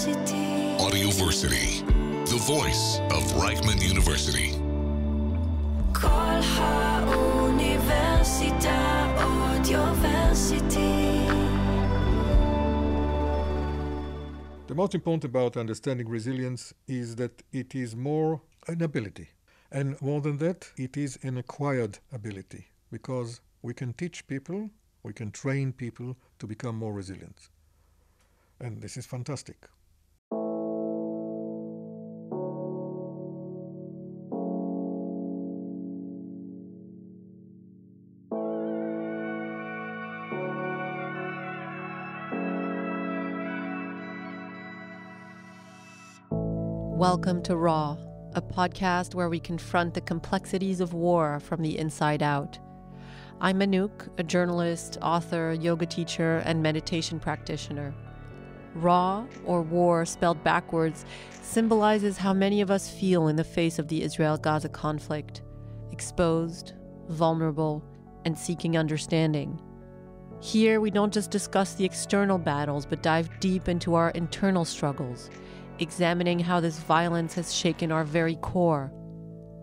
Audioversity, the voice of Reichman University. כל האוניברסיטה אודיוversity. The most important about understanding resilience is that it is more an ability. And more than that, it is an acquired ability because we can teach people, we can train people to become more resilient. And this is fantastic. Welcome to Raw, a podcast where we confront the complexities of war from the inside out. I'm Anouk, a journalist, author, yoga teacher, and meditation practitioner. Raw, or war spelled backwards, symbolizes how many of us feel in the face of the Israel-Gaza conflict, exposed, vulnerable, and seeking understanding. Here, we don't just discuss the external battles, but dive deep into our internal struggles, examining how this violence has shaken our very core.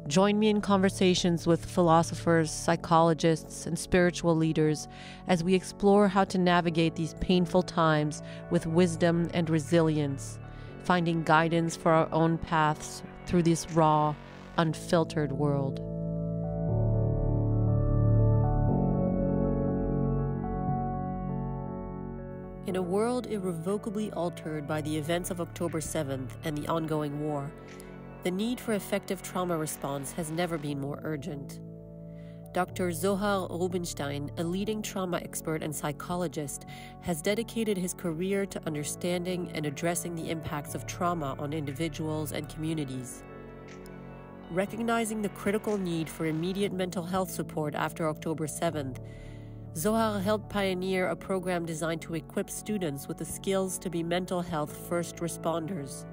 Join me in conversations with philosophers, psychologists, and spiritual leaders as we explore how to navigate these painful times with wisdom and resilience, finding guidance for our own paths through this raw, unfiltered world. In a world irrevocably altered by the events of October 7th and the ongoing war, the need for effective trauma response has never been more urgent. Dr. Zohar Rubinstein, a leading trauma expert and psychologist, has dedicated his career to understanding and addressing the impacts of trauma on individuals and communities. Recognizing the critical need for immediate mental health support after October 7th, Zohar helped pioneer a program designed to equip students with the skills to be mental health first responders.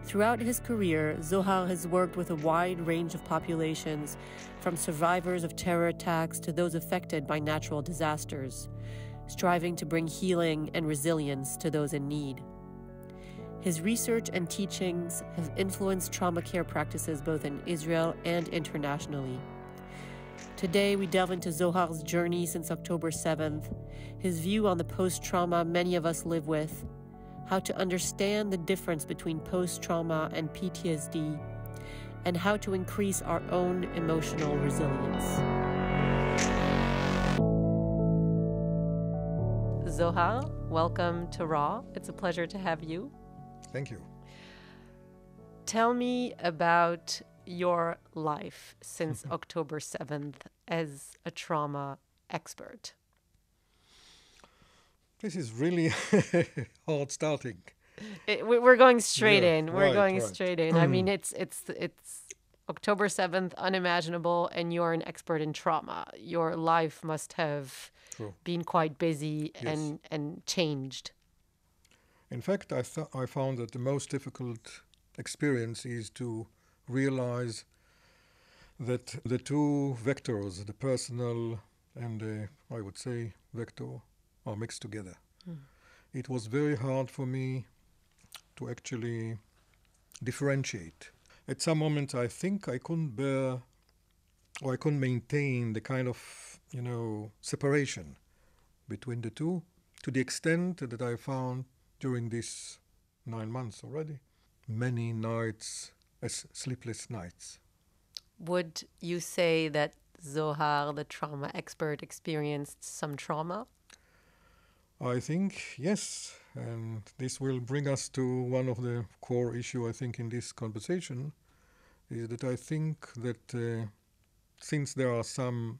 Throughout his career, Zohar has worked with a wide range of populations, from survivors of terror attacks to those affected by natural disasters, striving to bring healing and resilience to those in need. His research and teachings have influenced trauma care practices both in Israel and internationally. Today, we delve into Zohar's journey since October 7th, his view on the post-trauma many of us live with, how to understand the difference between post-trauma and PTSD, and how to increase our own emotional resilience. Zohar, welcome to Raw. It's a pleasure to have you. Thank you. Tell me about your life since October 7th as a trauma expert. This is really hard starting. We're going straight in. We're right, going right. straight in. I mean, it's October 7th, unimaginable, and you're an expert in trauma. Your life must have been quite busy and changed. In fact, I found that the most difficult experience is to realize that the two vectors, the personal and the, I would say, vector, are mixed together. It was very hard for me to actually differentiate. At some moments, I think I couldn't bear or I couldn't maintain the kind of, separation between the two to the extent that I found during these 9 months already, many nights as sleepless nights. Would you say that Zohar, the trauma expert, experienced some trauma? I think yes, and this will bring us to one of the core issues, I think, in this conversation, is that I think that since there are some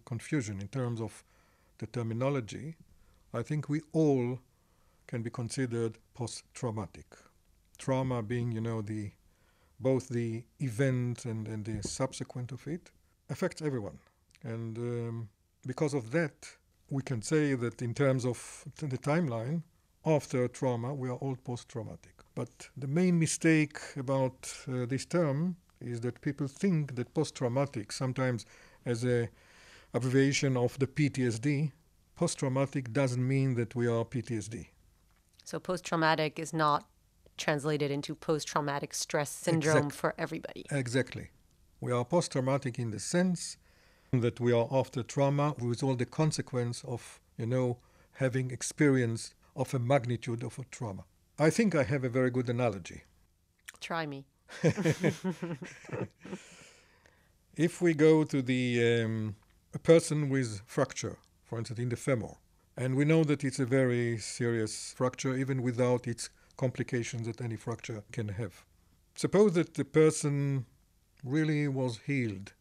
confusion in terms of the terminology, I think we all can be considered post-traumatic. Trauma being, both the event and the subsequent of it affects everyone. And because of that, we can say that in terms of the timeline, after trauma, we are all post-traumatic. But the main mistake about this term is that people think that post-traumatic, sometimes as an abbreviation of the PTSD, post-traumatic doesn't mean that we are PTSD. So post-traumatic is not translated into post-traumatic stress syndrome for everybody. Exactly. We are post-traumatic in the sense that we are after trauma with all the consequence of, having experience of a magnitude of a trauma. I think I have a very good analogy. Try me. If we go to a person with fracture, for instance, in the femur, and we know that it's a very serious fracture, even without its complications that any fracture can have. Suppose that the person really was healed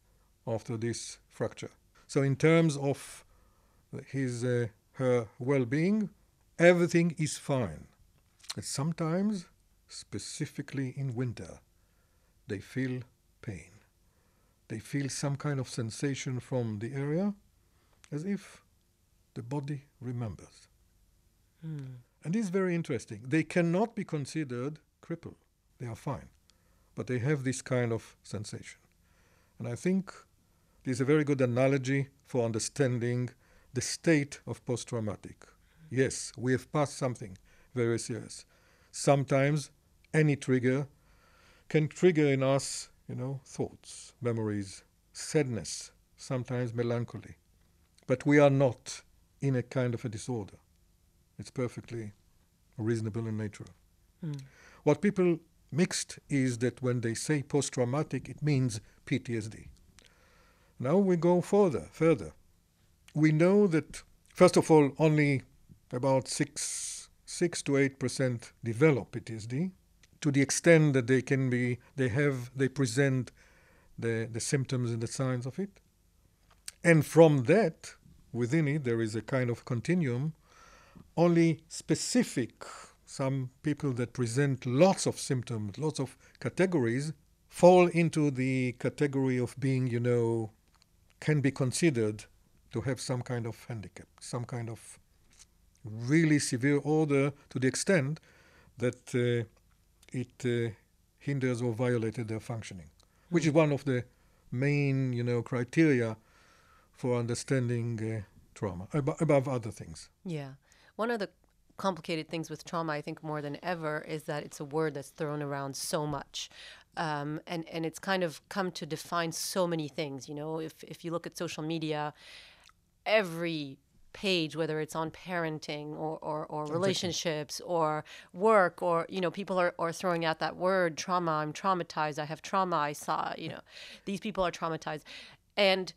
after this fracture. So in terms of her well-being, everything is fine. But sometimes, specifically in winter, they feel pain. They feel some kind of sensation from the area as if the body remembers. And it's very interesting. They cannot be considered crippled. They are fine. But they have this kind of sensation. And I think this is a very good analogy for understanding the state of post-traumatic. Yes, we have passed something very serious. Sometimes any trigger can trigger in us, thoughts, memories, sadness, sometimes melancholy. But we are not in a kind of a disorder. It's perfectly reasonable and natural. What people mixed is that when they say post-traumatic, it means PTSD. Now we go further. We know that, first of all, only about 6 to 8% develop PTSD, to the extent that they present the symptoms and the signs of it. And from that, within it, there is a kind of continuum. Only some people that present lots of symptoms, lots of categories, fall into the category of being, can be considered to have some kind of handicap, some kind of really severe order to the extent that it hinders or violated their functioning, which is one of the main, criteria for understanding trauma, above other things. Yeah. One of the complicated things with trauma, I think more than ever, is that it's a word that's thrown around so much. And it's kind of come to define so many things. If you look at social media, every page, whether it's on parenting or relationships or work, or, people are throwing out that word, trauma. I'm traumatized. I have trauma. I saw, these people are traumatized. And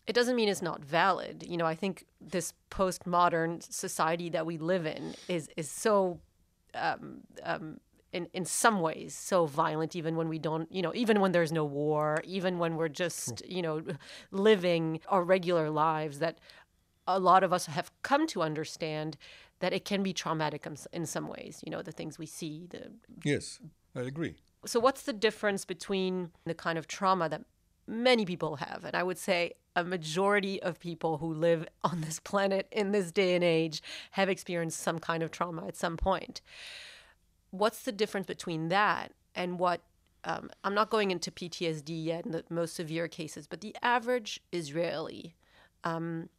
it doesn't mean it's not valid. I think this postmodern society that we live in is so, in some ways, so violent, even when we don't, even when there's no war, even when we're just, living our regular lives, that a lot of us have come to understand that it can be traumatic in some ways, the things we see. Yes, I agree. So what's the difference between the kind of trauma that many people have, and I would say a majority of people who live on this planet in this day and age have experienced some kind of trauma at some point? What's the difference between that and what, I'm not going into PTSD yet in the most severe cases, but the average Israeli, and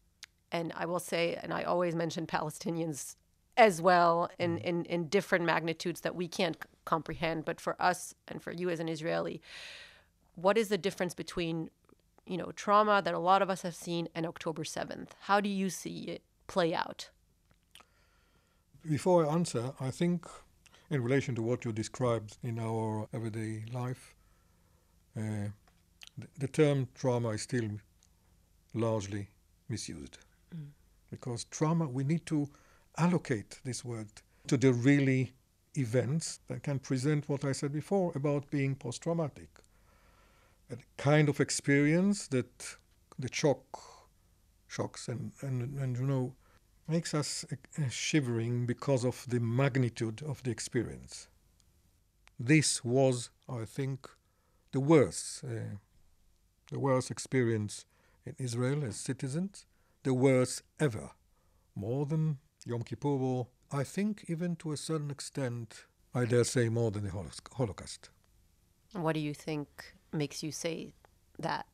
I will say, and I always mention Palestinians as well in different magnitudes that we can't comprehend, but for us and for you as an Israeli, what is the difference between, trauma that a lot of us have seen and October 7th? How do you see it play out? Before I answer, I think in relation to what you described in our everyday life, the term trauma is still largely misused. Because trauma, we need to allocate this word to the really events that can present what I said before about being post-traumatic. A kind of experience that the shocks and makes us shivering because of the magnitude of the experience. This was, I think, the worst experience in Israel as citizens, the worst ever, more than Yom Kippur War, I think even to a certain extent, I dare say more than the Holocaust. What do you think makes you say that?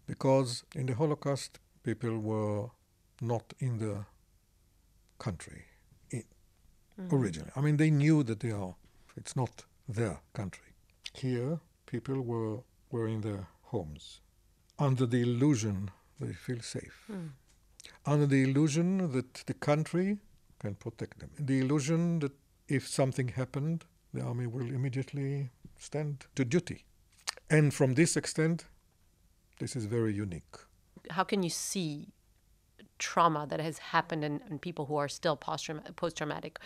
Because in the Holocaust, people were not in the country. originally. I mean, they knew that it's not their country. Here, people were in their homes, under the illusion they feel safe, under the illusion that the country can protect them, the illusion that if something happened, the army will immediately stand to duty. And from this extent, this is very unique. How can you see trauma that has happened in people who are still post-traumatic?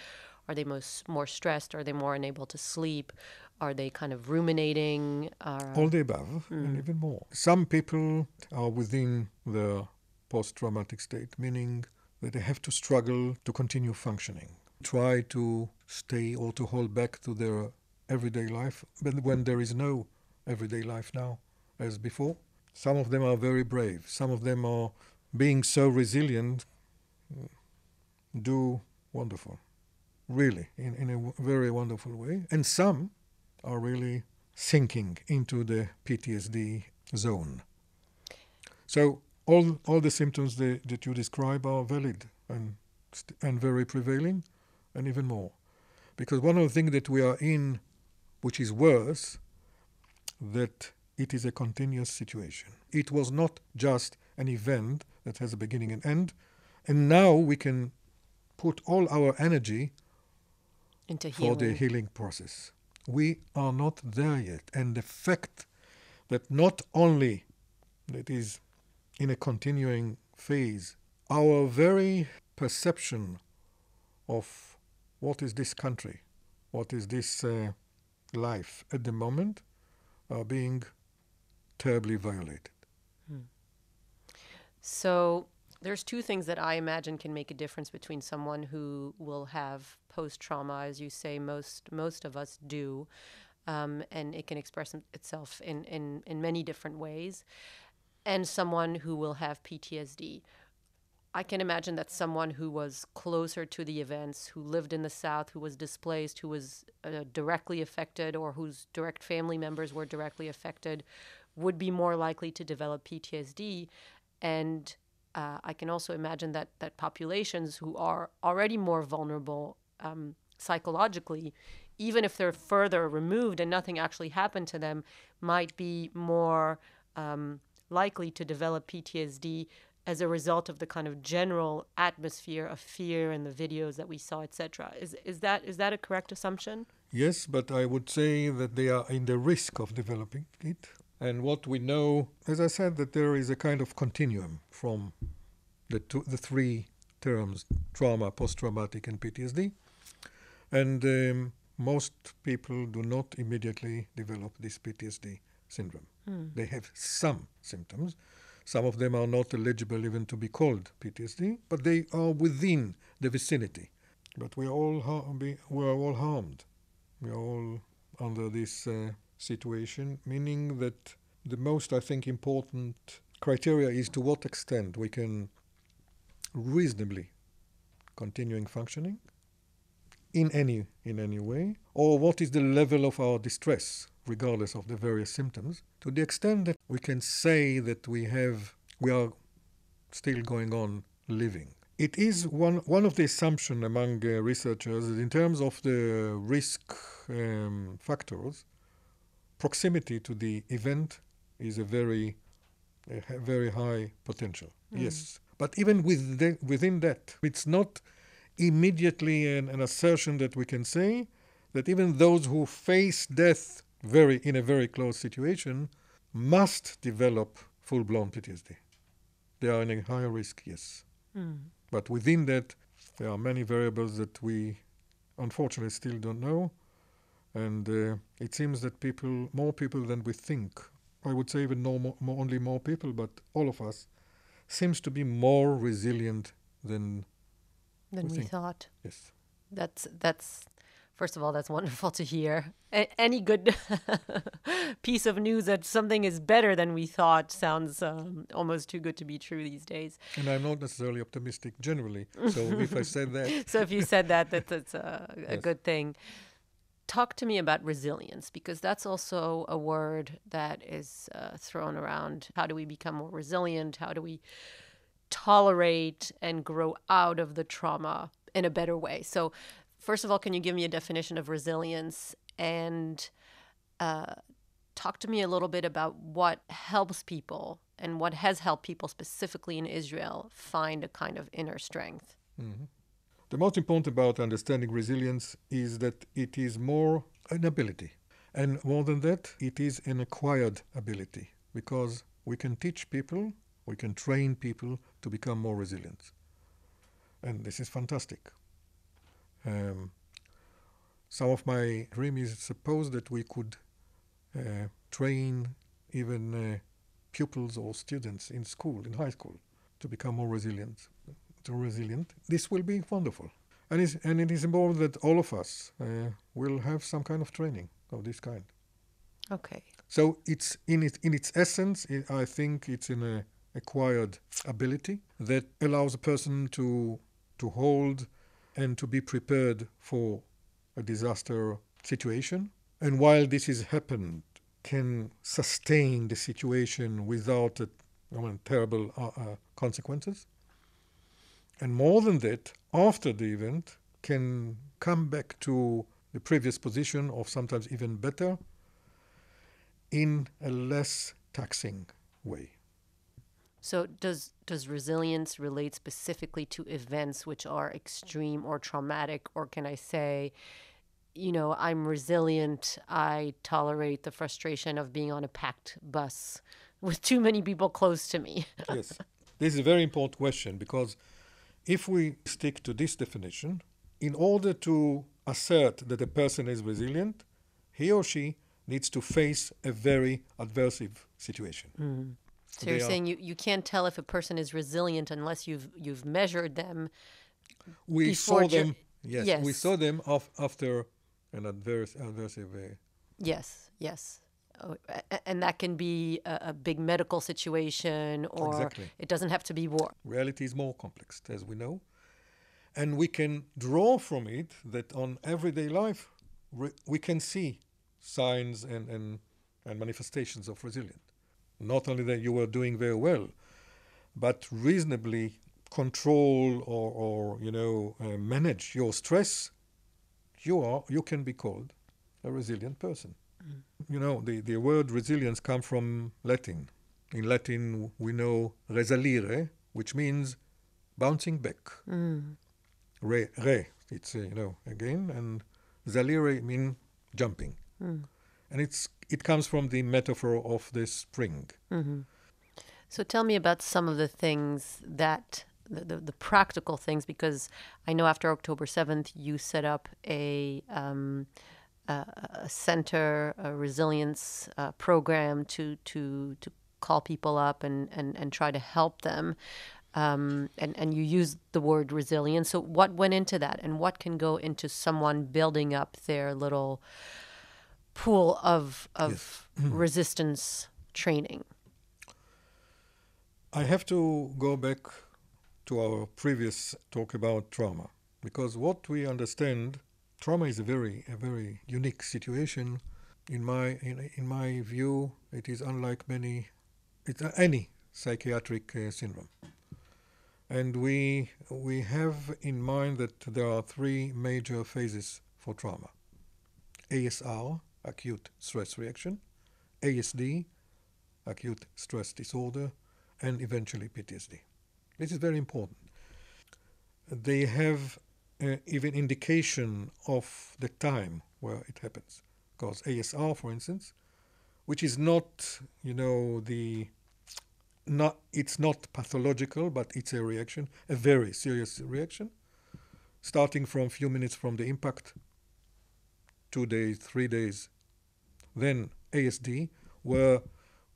Are they more stressed? Are they more unable to sleep? Are they kind of ruminating? All the above, and even more. Some people are within the post-traumatic state, meaning that they have to struggle to continue functioning, try to stay or to hold back to their everyday life, but when there is no everyday life now as before. Some of them are very brave. Some of them are being so resilient, do wonderful, really, in a very wonderful way. And some are really sinking into the PTSD zone. So all the symptoms that you describe are valid and very prevailing, and even more. Because one of the things that we are in, which is worse, that it is a continuous situation. It was not just an event that has a beginning and end, and now we can put all our energy into healing. For the healing process. We are not there yet, and the fact that not only that is in a continuing phase, our very perception of what is this country, what is this life at the moment, are being terribly violated. So there's two things that I imagine can make a difference between someone who will have post-trauma, as you say, most of us do, and it can express itself in many different ways, and someone who will have PTSD. I can imagine that someone who was closer to the events, who lived in the South, who was displaced, who was directly affected, or whose direct family members were directly affected, would be more likely to develop PTSD. And I can also imagine that populations who are already more vulnerable psychologically, even if they're further removed and nothing actually happened to them, might be more likely to develop PTSD as a result of the kind of general atmosphere of fear and the videos that we saw, etc. Is that a correct assumption? Yes, but I would say that they are in the risk of developing it. And what we know, as I said, that there is a kind of continuum from the three terms, trauma, post-traumatic, and PTSD. And most people do not immediately develop this PTSD syndrome. They have some symptoms. Some of them are not eligible even to be called PTSD, but they are within the vicinity. But we are all harmed. We are all under this situation, meaning that the most, I think, important criteria is to what extent we can reasonably continuing functioning in any way, or what is the level of our distress, regardless of the various symptoms, to the extent that we can say that we are still going on living. It is one of the assumptions among researchers that in terms of the risk factors, proximity to the event is a very high potential. Yes, but even within that, it's not immediately an assertion that we can say that even those who face death in a very close situation must develop full-blown PTSD. They are in a higher risk, yes. But within that, there are many variables that we unfortunately still don't know. And it seems that more people than we think, I would say even only more people, but all of us, seems to be more resilient than we thought. Yes. That's first of all, that's wonderful to hear. Any good piece of news that something is better than we thought sounds almost too good to be true these days. And I'm not necessarily optimistic generally. So if I said that... So if you said that's a Yes. good thing. Talk to me about resilience, because that's also a word that is thrown around. How do we become more resilient? How do we tolerate and grow out of the trauma in a better way? So First of all, can you give me a definition of resilience and talk to me a little bit about what helps people and what has helped people specifically in Israel find a kind of inner strength? Mhm. The most important about understanding resilience is that it is more an ability. And more than that, it is an acquired ability because we can teach people, we can train people to become more resilient. And this is fantastic. Some of my dream is suppose that we could train even pupils or students in school, in high school, to become more resilient. This will be wonderful. And it is important that all of us will have some kind of training of this kind. Okay. So it's in its essence, I think it's an acquired ability that allows a person to hold and to be prepared for a disaster situation. And while this has happened, can sustain the situation without terrible consequences. And more than that, after the event, can come back to the previous position or sometimes even better in a less taxing way. So does resilience relate specifically to events which are extreme or traumatic, or can I say, I'm resilient, I tolerate the frustration of being on a packed bus with too many people close to me? Yes. This is a very important question because if we stick to this definition, in order to assert that a person is resilient, he or she needs to face a very adversive situation. Mm-hmm. So you're saying you can't tell if a person is resilient unless you've measured them. We saw them. Yes. We saw them after an adversive. Yes. Oh, and that can be a big medical situation, or Exactly. It doesn't have to be war. Reality is more complex, as we know, and we can draw from it that on everyday life we can see signs and manifestations of resilience. Not only that you were doing very well, but reasonably control or manage your stress, you can be called a resilient person. Mm. The word resilience comes from Latin. In Latin, we know resalire, which means bouncing back. Mm. Re, it's again, and salire means jumping. Mm. And it comes from the metaphor of the spring. Mm-hmm. So tell me about some of the things that, the practical things, because I know after October 7th, you set up a center, a resilience program to call people up and try to help them. And you used the word resilience. So what went into that, and what can go into someone building up their little pool of Yes. resistance training? I have to go back to our previous talk about trauma, because what we understand, trauma is a very unique situation. In my view, it is unlike any psychiatric syndrome. And we have in mind that there are three major phases for trauma: ASR, acute stress reaction; ASD, acute stress disorder; and eventually PTSD. This is very important. They have even indication of the time where it happens. Because ASR, for instance, which is it's not pathological, but it's a reaction, a very serious reaction, starting from a few minutes from the impact, 2 days, 3 days. Then ASD, where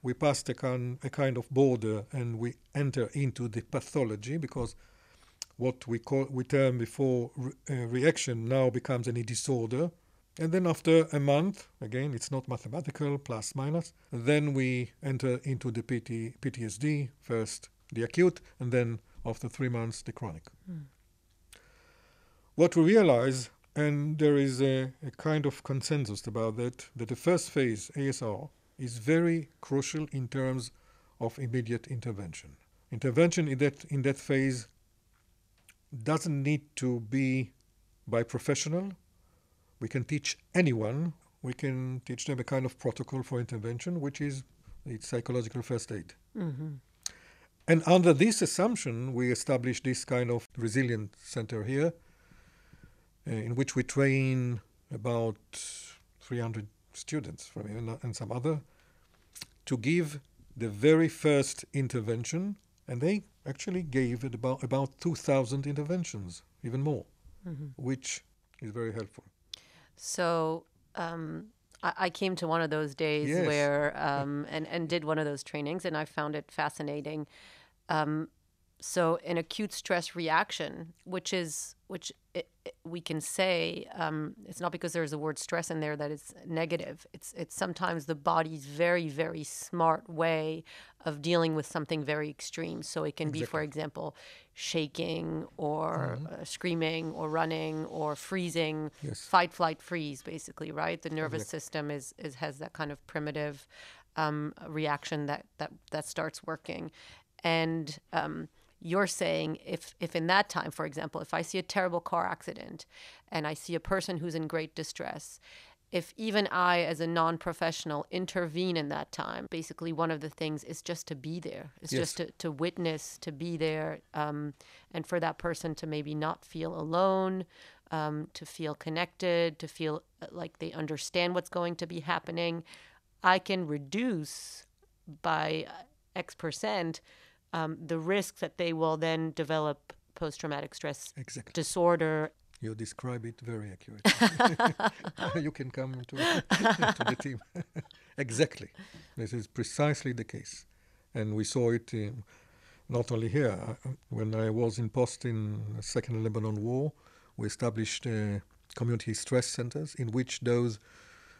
we pass a kind of border and we enter into the pathology, because what we term before reaction now becomes any disorder. And then after a month, again, it's not mathematical, plus, minus, then we enter into the PTSD, first the acute, and then after 3 months, the chronic. Mm. What we realize, and there is a kind of consensus about that the first phase, ASR, is very crucial in terms of immediate intervention. Intervention in that phase doesn't need to be by professional. We can teach anyone. We can teach them a kind of protocol for intervention, which is the psychological first aid. Mm-hmm. And under this assumption, we established this kind of resilient center here, in which we train about 300 students from here and some other to give the very first intervention, and they actually gave it about 2,000 interventions, even more, which is very helpful. So I came to one of those days Yes. where and did one of those trainings, and I found it fascinating. So an acute stress reaction, which we can say, it's not because there's the word stress in there that it's negative. It's sometimes the body's very, very smart way of dealing with something very extreme. So it can be, for example, shaking or screaming or running or freezing, Yes. fight, flight, freeze, basically, right? The nervous system has that kind of primitive reaction that starts working. And you're saying if in that time, for example, if I see a terrible car accident and I see a person who's in great distress, if even I, as a non-professional, intervene in that time, basically one of the things is just to be there. It's Yes. just to witness, to be there, and for that person to maybe not feel alone, to feel connected, to feel like they understand what's going to be happening. I can reduce by X percent the risk that they will then develop post-traumatic stress disorder. You describe it very accurately. You can come to the team. Exactly. This is precisely the case. And we saw it not only here. When I was in post in the Second Lebanon War, we established community stress centers in which those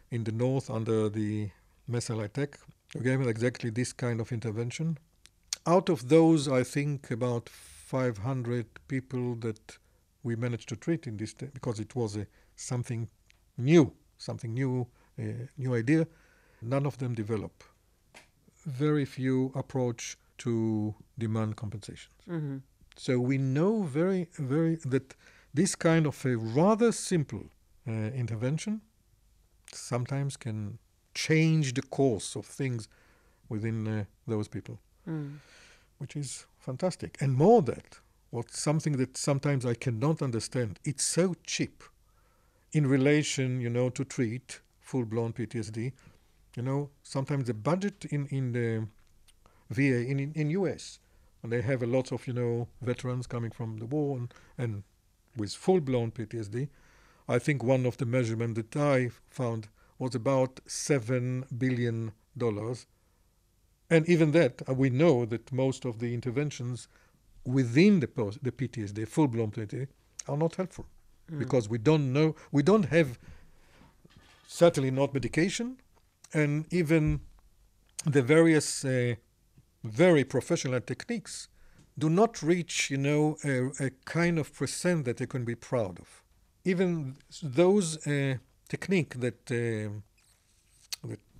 in the north under the Messel attack gave exactly this kind of intervention. Out of those, I think about 500 people that we managed to treat in this, because it was something new idea. None of them develop. Very few approach to demand compensations. Mm-hmm. So we know very that this kind of a rather simple intervention sometimes can change the course of things within those people. Which is fantastic. And more that, what's something that sometimes I cannot understand, it's so cheap in relation, to treat full-blown PTSD. Sometimes the budget in the VA, in US, and they have a lot of, veterans coming from the war and with full-blown PTSD. I think one of the measurements that I found was about $7 billion. And even that, we know that most of the interventions within the PTSD, full-blown PTSD, are not helpful. Because we don't have, certainly not medication, and even the various very professional techniques do not reach, a kind of percent that they can be proud of. Even those techniques that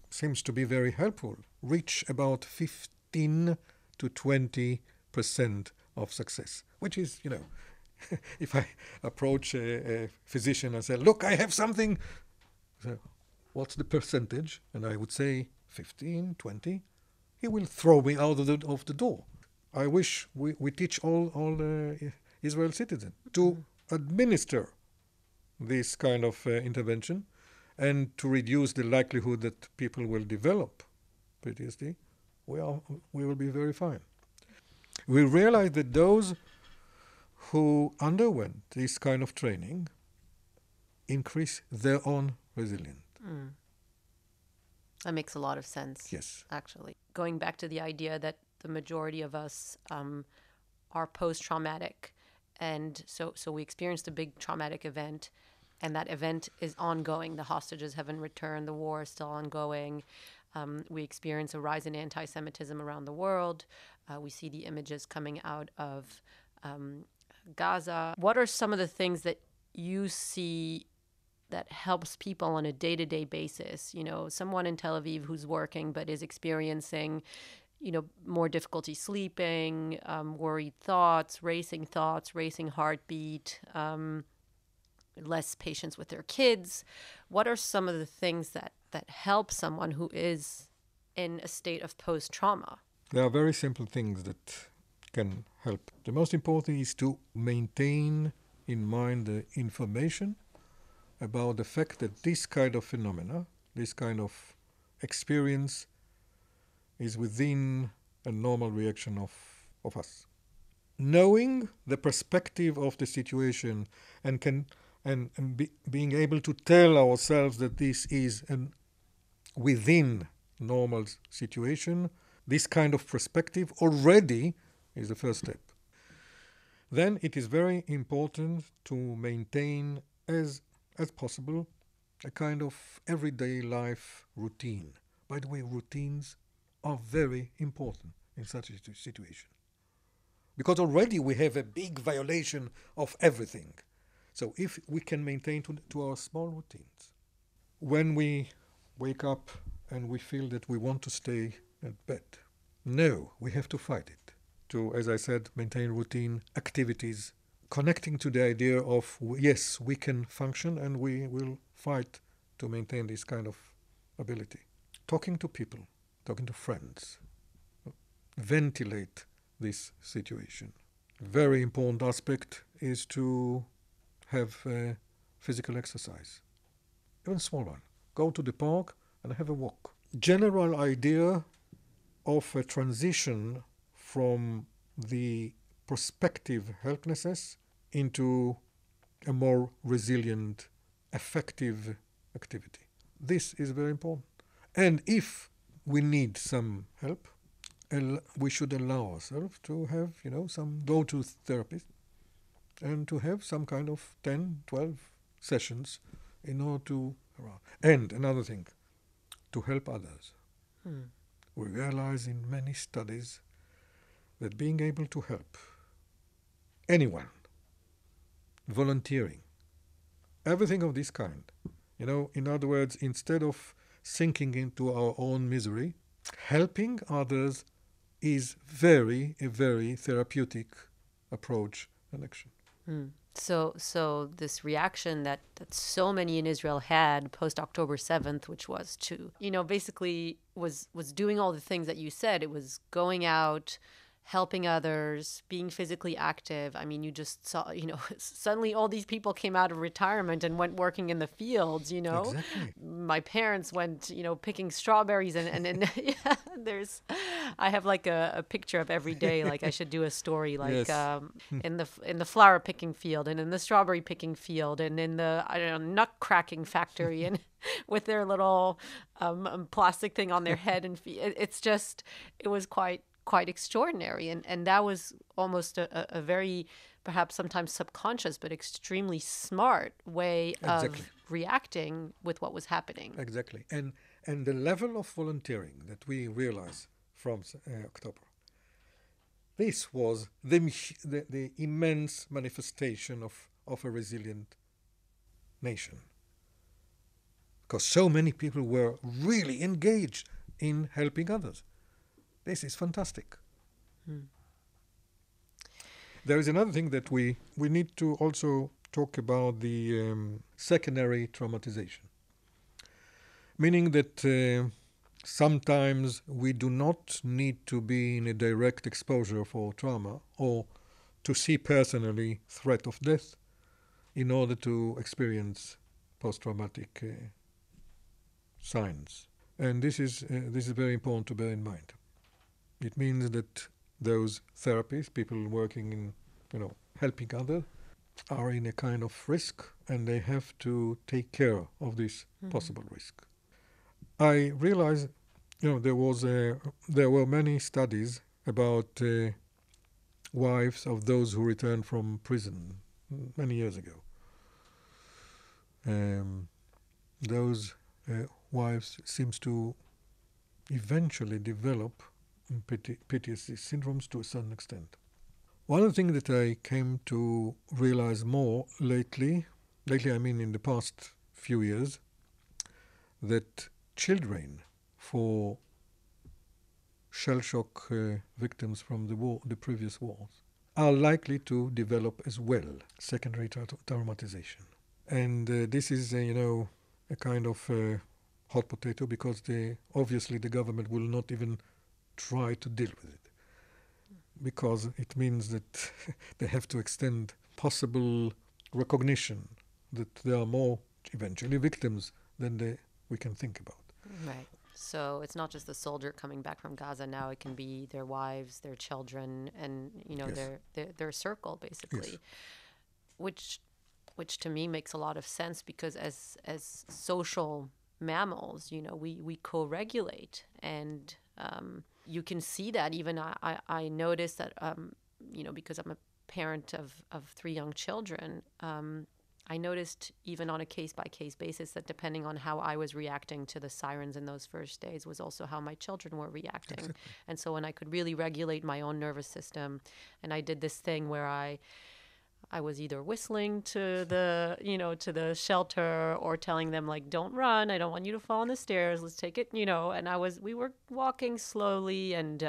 seems to be very helpful reach about 15 to 20% of success, which is, if I approach a physician and say, look, I have something, so what's the percentage? And I would say 15, 20. He will throw me out of the door. I wish we teach all Israel citizens to administer this kind of intervention and to reduce the likelihood that people will develop PTSD. We will be very fine. We realize that those who underwent this kind of training increase their own resilience. That makes a lot of sense. Yes. Actually. Going back to the idea that the majority of us are post-traumatic. And so we experienced a big traumatic event, and that event is ongoing. The hostages haven't returned. The war is still ongoing. We experience a rise in anti-Semitism around the world. We see the images coming out of Gaza. What are some of the things that you see that helps people on a day-to-day basis? Someone in Tel Aviv who's working but is experiencing, more difficulty sleeping, worried thoughts, racing heartbeat, less patience with their kids. What are some of the things that help someone who is in a state of post-trauma? There are very simple things that can help. The most important is to maintain in mind the information about the fact that this kind of phenomena, this kind of experience is within a normal reaction of us. Knowing the perspective of the situation and being able to tell ourselves that this is within normal situation, this kind of perspective already is the first step. Then it is very important to maintain as possible a kind of everyday life routine. By the way, routines are very important in such a situation, because already we have a big violation of everything. So if we can maintain to our small routines, when we wake up and we feel that we want to stay at bed, no, we have to fight it. To, as I said, maintain routine activities, connecting to the idea of, yes, we can function and we will fight to maintain this kind of ability. Talking to people, talking to friends, ventilate this situation. Very important aspect is to have physical exercise, even a small one. Go to the park and have a walk. General idea of a transition from the prospective helplessness into a more resilient, effective activity. This is very important. And if we need some help, we should allow ourselves to have, go to therapist and to have some kind of 10, 12 sessions in order to... And another thing, to help others. We realize in many studies that being able to help anyone, volunteering, everything of this kind, in other words, instead of sinking into our own misery, helping others is a very therapeutic approach and action. So this reaction that so many in Israel had post October 7th, which was to, basically was doing all the things that you said. It was going out, helping others, being physically active. I mean, you just saw, suddenly all these people came out of retirement and went working in the fields, Exactly. My parents went, picking strawberries and yeah, I have like a picture of every day. Like I should do a story like Yes. in the flower picking field and in the strawberry picking field and in the, nut cracking factory and with their little plastic thing on their head and feet. It was quite extraordinary. And that was almost a very, perhaps sometimes subconscious, but extremely smart way Exactly. of reacting with what was happening. Exactly. And the level of volunteering that we realized from October, this was the immense manifestation of a resilient nation. Because so many people were really engaged in helping others. This is fantastic. There is another thing that we need to also talk about, the secondary traumatization. Meaning that sometimes we do not need to be in a direct exposure for trauma or to see personally threat of death in order to experience post-traumatic signs. And this is very important to bear in mind. It means that those therapists, people working in, helping others, are in a kind of risk, and they have to take care of this possible risk. I realized, there were many studies about wives of those who returned from prison many years ago. Those wives seems to eventually develop PTSD syndromes to a certain extent. One of the things that I came to realize more lately I mean in the past few years, that children for shell shock victims from the previous wars are likely to develop as well secondary traumatization. And this is, a kind of hot potato because obviously the government will not even try to deal with it, because it means that they have to extend possible recognition that there are more eventually victims than we can think about. Right. So it's not just the soldier coming back from Gaza now. It can be their wives, their children, and Yes. their circle basically, Yes. which to me makes a lot of sense because as social mammals, we co-regulate, and you can see that even I noticed that because I'm a parent of 3 young children. I noticed even on a case-by-case basis that depending on how I was reacting to the sirens in those first days was also how my children were reacting. Exactly. And so when I could really regulate my own nervous system, and I did this thing where I was either whistling to to the shelter or telling them, like, don't run, I don't want you to fall on the stairs, let's take it, and we were walking slowly, and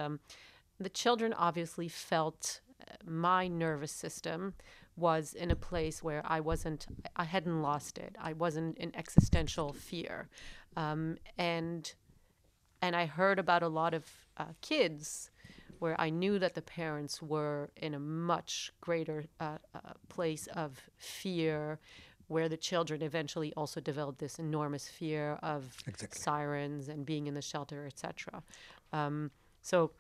the children obviously felt my nervous system was in a place where I hadn't lost it. I wasn't in existential fear. And I heard about a lot of kids where I knew that the parents were in a much greater place of fear, where the children eventually also developed this enormous fear of Exactly. sirens and being in the shelter, etc. So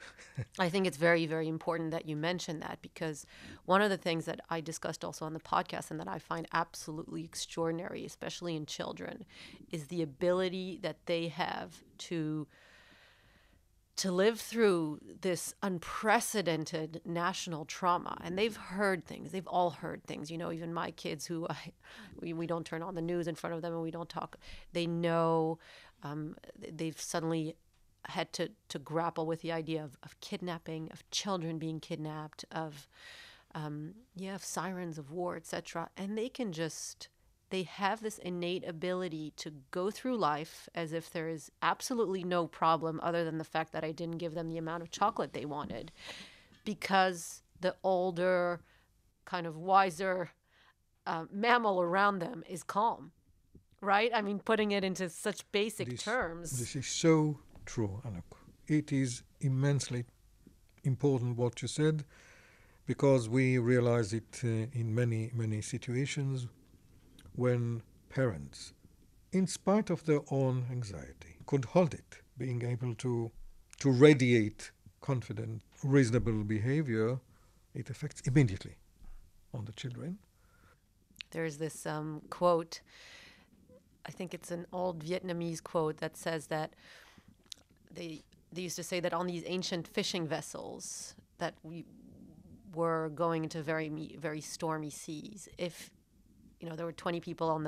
I think it's very, very important that you mention that, because one of the things that I discussed also on the podcast and that I find absolutely extraordinary, especially in children, is the ability that they have to live through this unprecedented national trauma. And they've all heard things, even my kids who we don't turn on the news in front of them and we don't talk. They know, they've suddenly had to grapple with the idea of kidnapping, of children being kidnapped, of sirens, of war, etc. And they have this innate ability to go through life as if there is absolutely no problem other than the fact that I didn't give them the amount of chocolate they wanted, because the older, kind of wiser mammal around them is calm, right? I mean, putting it into such basic terms. This is so true, Anuk. It is immensely important what you said, because we realize it in many, many situations when parents, in spite of their own anxiety, could hold it, being able to radiate confident, reasonable behavior, it affects immediately on the children. There's this quote, I think it's an old Vietnamese quote that says that they used to say that on these ancient fishing vessels that we were going into very, very stormy seas, if there were 20 people on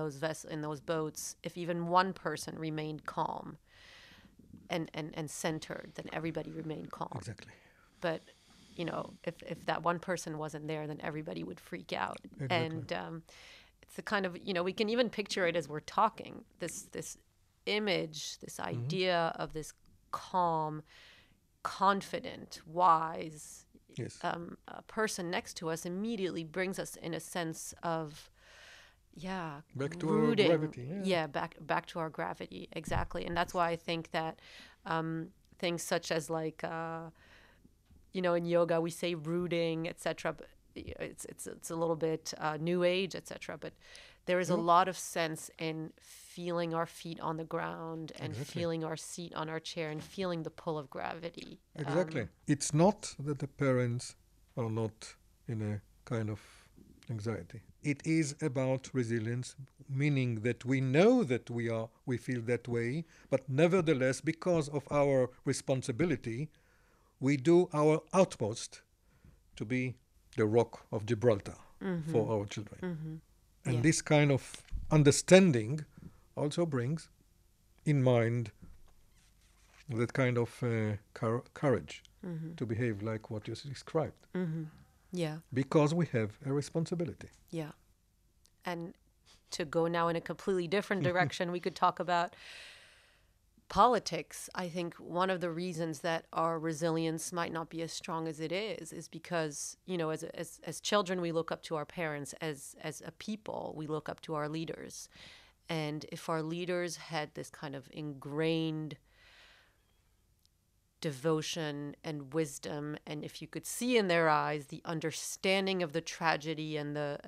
in those boats, if even one person remained calm and centered, then everybody remained calm. Exactly. But if that one person wasn't there, then everybody would freak out. Exactly. And it's the kind of, we can even picture it as we're talking, this image, this idea of this calm, confident, wise Yes. person next to us immediately brings us in a sense of Back to rooting. our gravity. Yeah, back to our gravity, exactly. And that's why I think that things such as like in yoga we say rooting, etc. But it's a little bit new age, etc. But there is a lot of sense in feeling our feet on the ground and feeling our seat on our chair and feeling the pull of gravity. Exactly. It's not that the parents are not in a kind of anxiety. It is about resilience, meaning that we know that we feel that way, but nevertheless, because of our responsibility, we do our utmost to be the rock of Gibraltar for our children. And this kind of understanding also brings in mind that kind of courage to behave like what you described. Yeah. Because we have a responsibility. Yeah. And to go now in a completely different direction, we could talk about politics, I think one of the reasons that our resilience might not be as strong as it is because, as children, we look up to our parents. As a people, we look up to our leaders. And if our leaders had this kind of ingrained devotion and wisdom, and if you could see in their eyes the understanding of the tragedy and the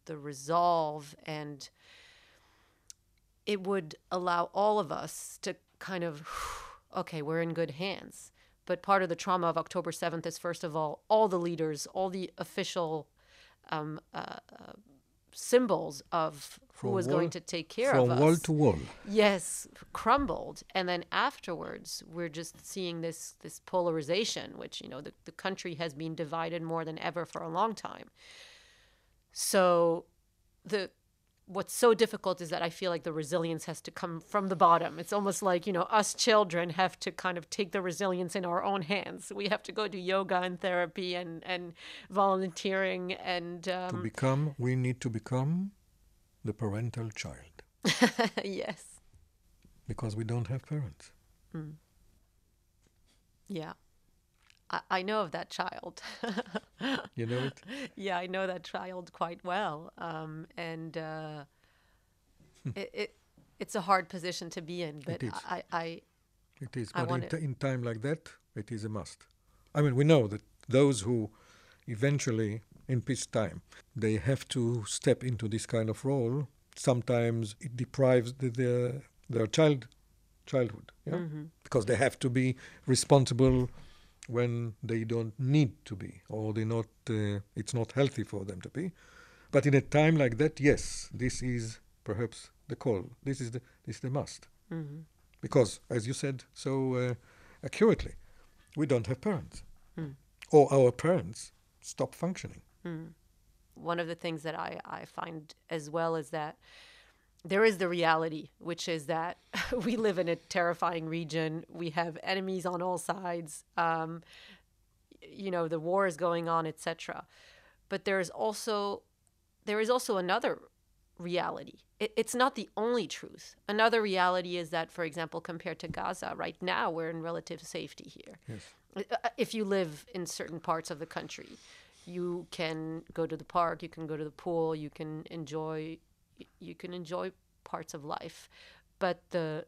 resolve, and it would allow all of us to kind of, okay, we're in good hands. But part of the trauma of October 7th is, first of all the leaders, all the official symbols of who was going to take care of us. From wall to wall. Yes, crumbled. And then afterwards, we're just seeing this polarization, which, the country has been divided more than ever for a long time. So what's so difficult is that I feel like the resilience has to come from the bottom. It's almost like, us children have to kind of take the resilience in our own hands. We have to go do yoga and therapy and volunteering and... we need to become the parental child. Yes. Because we don't have parents. Mm. Yeah. I know of that child. You know it? Yeah, I know that child quite well. It's a hard position to be in, but it is. It is. But in time like that, it is a must. I mean, we know that those who eventually, in peacetime, they have to step into this kind of role. Sometimes it deprives their childhood, yeah? Mm-hmm. Because they have to be responsible when they don't need to be, or it's not healthy for them to be. But in a time like that, yes, this is perhaps the call. This is the must. Mm-hmm. Because, as you said so accurately, we don't have parents. Mm. Or our parents stop functioning. Mm. One of the things that I find as well is that there is the reality, which is that we live in a terrifying region. We have enemies on all sides. The war is going on, etc. But there is also another reality. It's not the only truth. Another reality is that, for example, compared to Gaza, right now we're in relative safety here. Yes. If you live in certain parts of the country, you can go to the park, you can go to the pool, you can enjoy parts of life, but the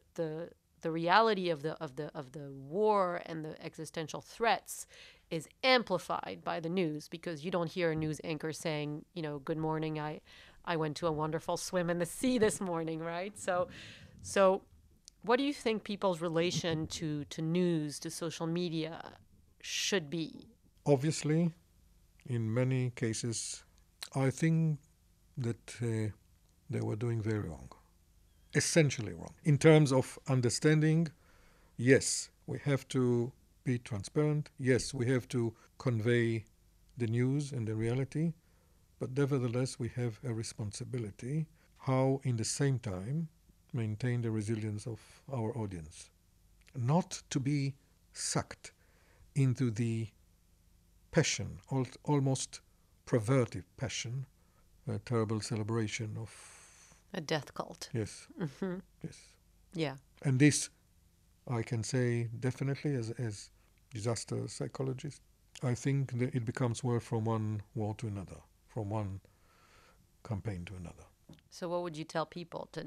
reality of the war and the existential threats is amplified by the news, because you don't hear a news anchor saying, good morning, I went to a wonderful swim in the sea this morning, right? So what do you think people's relation to news, to social media should be? Obviously, in many cases, I think that they were doing very wrong. Essentially wrong. In terms of understanding, yes, we have to be transparent. Yes, we have to convey the news and the reality. But nevertheless, we have a responsibility how, in the same time, maintain the resilience of our audience. Not to be sucked into the passion, almost perverted passion, a terrible celebration of a death cult. Yes. Mm-hmm. Yes. Yeah. And this, I can say definitely as disaster psychologist, I think that it becomes worse from one war to another, from one campaign to another. So what would you tell people? To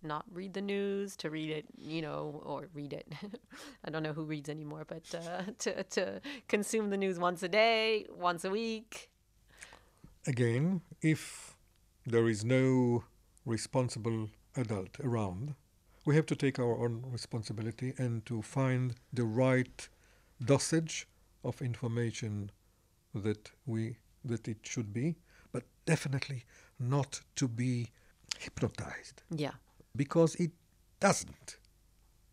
not read the news, to read it, or read it. I don't know who reads anymore, but to consume the news once a day, once a week? Again, if there is no responsible adult around, we have to take our own responsibility and to find the right dosage of information that it should be, but definitely not to be hypnotized. Yeah. Because it doesn't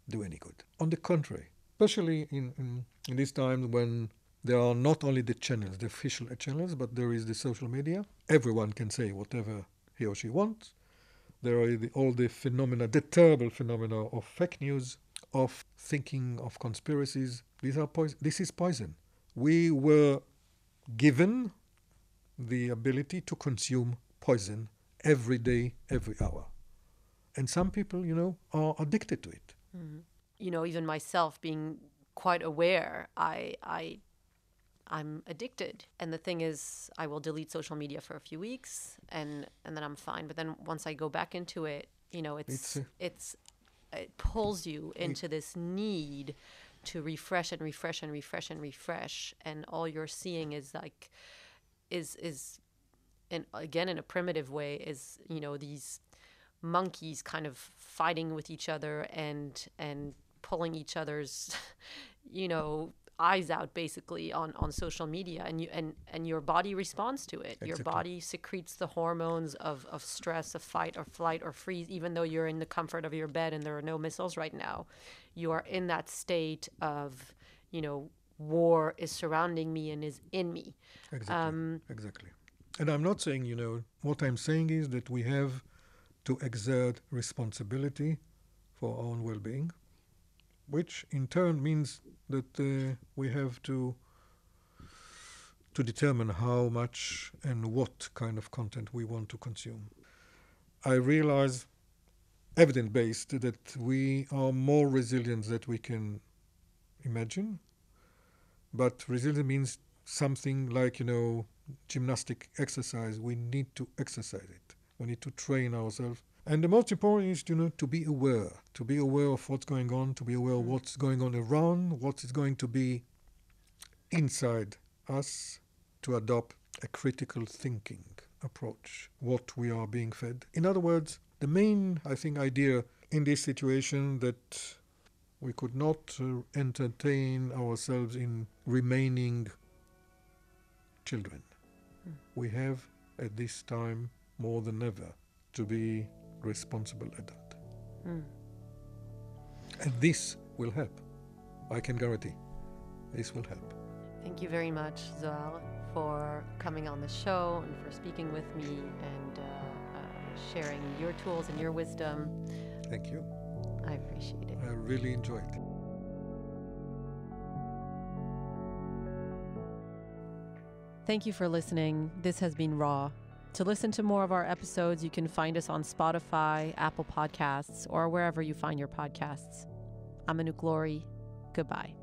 do any good. On the contrary, especially in this time when there are not only the channels, the official channels, but there is the social media. Everyone can say whatever he or she wants. There are all the phenomena, the terrible phenomena of fake news, of thinking of conspiracies. This is poison. We were given the ability to consume poison every day, every hour. And some people, are addicted to it. You know, even myself being quite aware, I'm addicted. And the thing is, I will delete social media for a few weeks and then I'm fine. But then once I go back into it, you know, it pulls you into this need to refresh and refresh and refresh and refresh. And all you're seeing is like, and again, in a primitive way, is, you know, these monkeys kind of fighting with each other and pulling each other's, you know, eyes out basically on social media, and your body responds to it. Exactly. Your body secretes the hormones of stress, of fight or flight or freeze, even though you're in the comfort of your bed and there are no missiles right now. You are in that state of, you know, war is surrounding me and is in me. Exactly. Exactly. And I'm not saying, you know, what I'm saying is that we have to exert responsibility for our own well-being, which in turn means that we have to determine how much and what kind of content we want to consume. I realize, evidence-based, that we are more resilient than we can imagine, but resilience means something like, you know, gymnastic exercise. We need to exercise it. We need to train ourselves. And the most important is, you know, to be aware of what's going on, to be aware of what's going on around, what is going to be inside us, to adopt a critical thinking approach, what we are being fed. In other words, the main, I think, idea in this situation that we could not entertain ourselves in remaining children. We have, at this time, more than ever, to be responsible adult. And this will help. I can guarantee this will help. Thank you very much, Zohar, for coming on the show and for speaking with me and sharing your tools and your wisdom. Thank you. I appreciate it. I really enjoyed it. Thank you for listening. This has been Raw. To listen to more of our episodes, you can find us on Spotify, Apple Podcasts, or wherever you find your podcasts. I'm Anouk Glory. Goodbye.